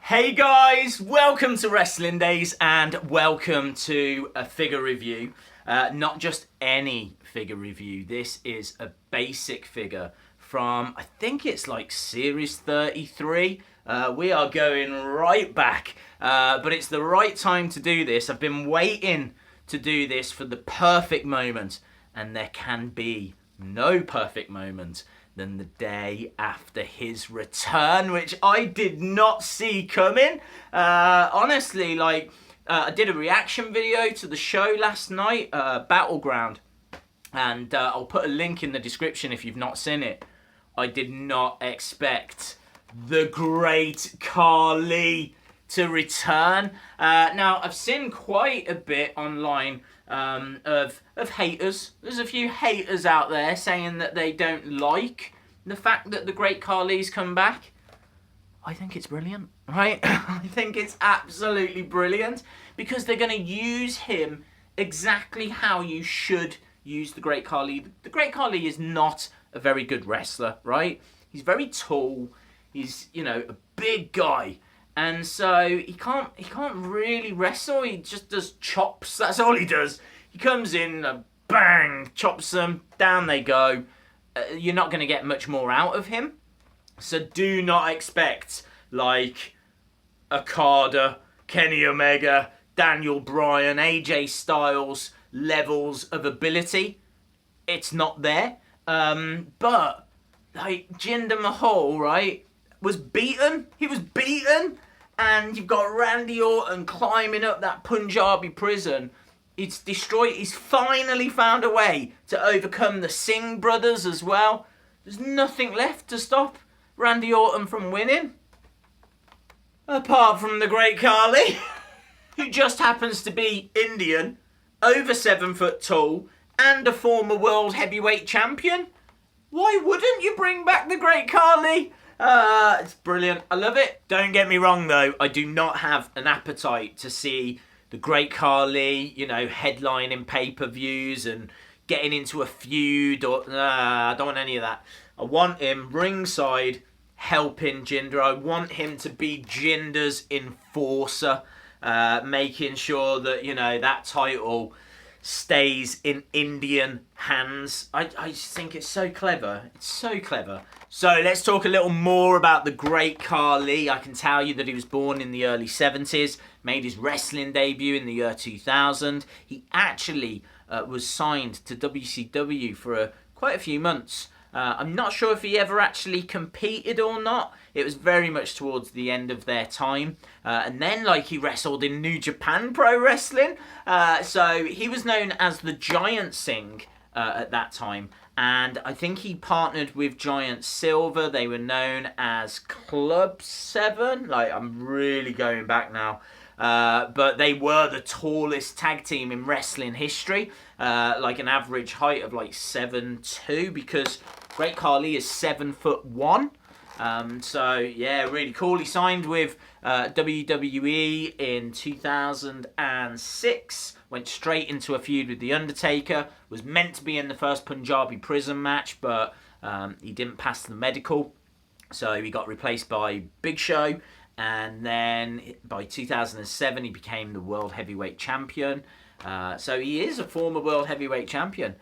Hey guys, welcome to Wrestling Days and welcome to a figure review. Not just any figure review, this is a basic figure from, I think it's like Series 33. We are going right back, but it's the right time to do this. I've been waiting to do this for the perfect moment, and there can be no perfect moment than the day after his return, which I did not see coming. Honestly, I did a reaction video to the show last night, Battleground, and I'll put a link in the description if you've not seen it. I did not expect the Great Khali to return. Now, I've seen quite a bit online of haters. There's a few haters out there saying that they don't like the fact that the Great Khali's come back. I think it's brilliant, right? I think it's absolutely brilliant because they're going to use him exactly how you should use the Great Khali. The Great Khali is not a very good wrestler, right? He's very tall. He's, a big guy. And so he can't really wrestle. He just does chops. That's all he does. He comes in, bang, chops them, down they go. You're not going to get much more out of him. So do not expect like Okada, Kenny Omega, Daniel Bryan, AJ Styles levels of ability. It's not there. But like Jinder Mahal, right, was beaten. He was beaten. And you've got Randy Orton climbing up that Punjabi prison. It's destroyed. He's finally found a way to overcome the Singh brothers as well. There's nothing left to stop Randy Orton from winning. Apart from the Great Khali, who just happens to be Indian, over 7 foot tall, and a former world heavyweight champion. Why wouldn't you bring back the Great Khali? It's brilliant. I love it. Don't get me wrong though, I do not have an appetite to see the Great Khali, headlining pay-per-views and getting into a feud I don't want any of that. I want him ringside helping Jinder. I want him to be Jinder's enforcer, making sure that, that title stays in Indian hands. I just think it's so clever. It's so clever. So let's talk a little more about the Great Khali. I can tell you that he was born in the early 70s, made his wrestling debut in the year 2000. He actually was signed to WCW for quite a few months. I'm not sure if he ever actually competed or not. It was very much towards the end of their time. And then he wrestled in New Japan Pro Wrestling. So he was known as the Giant Singh at that time. And I think he partnered with Giant Silver. They were known as Club 7. I'm really going back now. But they were the tallest tag team in wrestling history. An average height of 7'2", because Great Khali is 7'1". So yeah, really cool. He signed with WWE in 2006. Went straight into a feud with The Undertaker. Was meant to be in the first Punjabi prison match, but he didn't pass the medical. So he got replaced by Big Show. And then by 2007, he became the World Heavyweight Champion. So he is a former World Heavyweight Champion.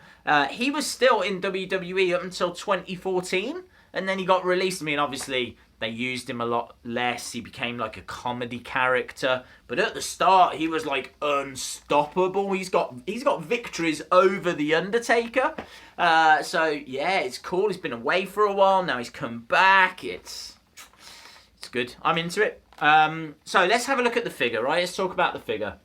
He was still in WWE up until 2014. And then he got released. I mean, obviously, they used him a lot less. He became a comedy character. But at the start, he was unstoppable. He's got victories over The Undertaker. So, yeah, it's cool. He's been away for a while. Now he's come back. It's good. I'm into it. So let's have a look at the figure, right? Let's talk about the figure.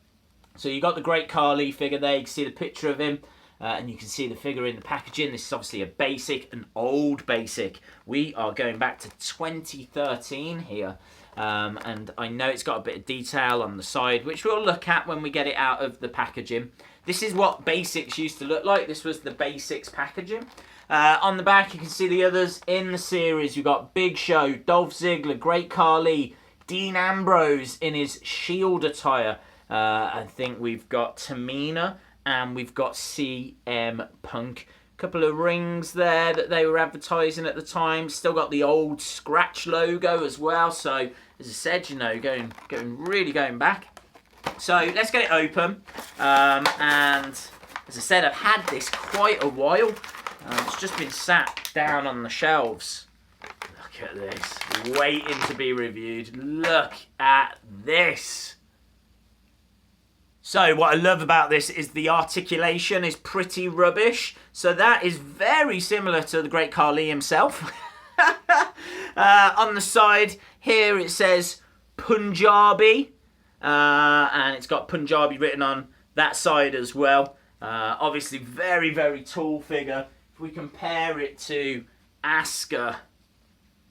So you got the Great Khali figure there. You can see the picture of him. And you can see the figure in the packaging. This is obviously a basic, an old basic. We are going back to 2013 here. And I know it's got a bit of detail on the side, which we'll look at when we get it out of the packaging. This is what basics used to look like. This was the basics packaging. On the back, you can see the others in the series. You've got Big Show, Dolph Ziggler, Great Khali, Dean Ambrose in his Shield attire. I think we've got Tamina. And we've got CM Punk. Couple of rings there that they were advertising at the time. Still got the old Scratch logo as well. So as I said, you know, really going back. So let's get it open. And as I said, I've had this quite a while. It's just been sat down on the shelves. Look at this, waiting to be reviewed. Look at this. So what I love about this is the articulation is pretty rubbish. So that is very similar to the Great Khali himself. On the side here it says Punjabi. And it's got Punjabi written on that side as well. Obviously very, very tall figure. If we compare it to Asuka,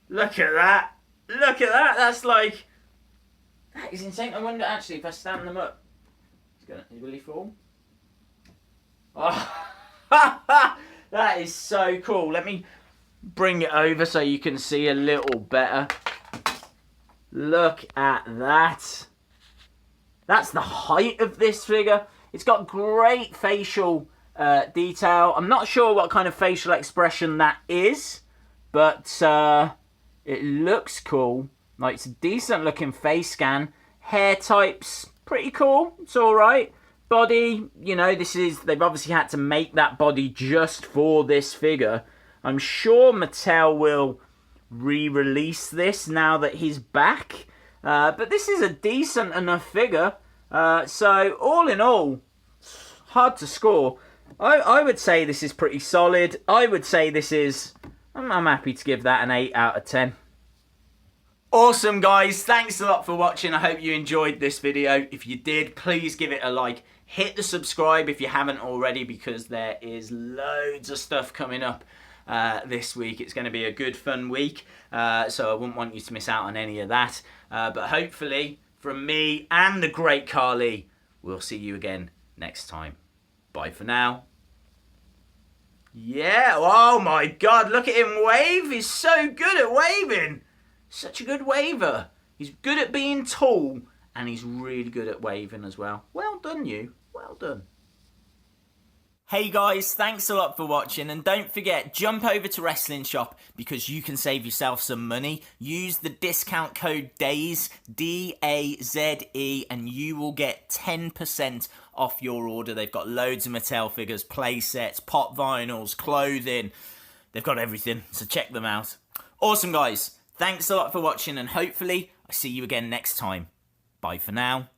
look at that. Look at that. That's like, that is insane. I wonder actually if I stand them up. Will he fall? Oh, that is so cool. Let me bring it over so you can see a little better. Look at that. That's the height of this figure. It's got great facial detail. I'm not sure what kind of facial expression that is, but it looks cool. Like, it's a decent looking face scan. Hair type's pretty cool. It's all right. Body, you know, they've obviously had to make that body just for this figure. I'm sure Mattel will re-release this now that he's back. But this is a decent enough figure. So all in all, hard to score. I would say this is pretty solid. I would say this is, I'm happy to give that an 8 out of 10. Awesome, guys. Thanks a lot for watching. I hope you enjoyed this video. If you did, please give it a like. Hit the subscribe if you haven't already, because there is loads of stuff coming up this week. It's going to be a good, fun week. So I wouldn't want you to miss out on any of that. But hopefully, from me and the Great Khali, we'll see you again next time. Bye for now. Yeah, oh my God, look at him wave. He's so good at waving. Such a good waver. He's good at being tall, and he's really good at waving as well. Well done, you. Well done. Hey guys, thanks a lot for watching, and don't forget, jump over to Wrestling Shop because you can save yourself some money. Use the discount code DAZE, D-A-Z-E, and you will get 10% off your order. They've got loads of Mattel figures, play sets, pop vinyls, clothing. They've got everything, so check them out. Awesome, guys. Thanks a lot for watching, and hopefully I see you again next time. Bye for now.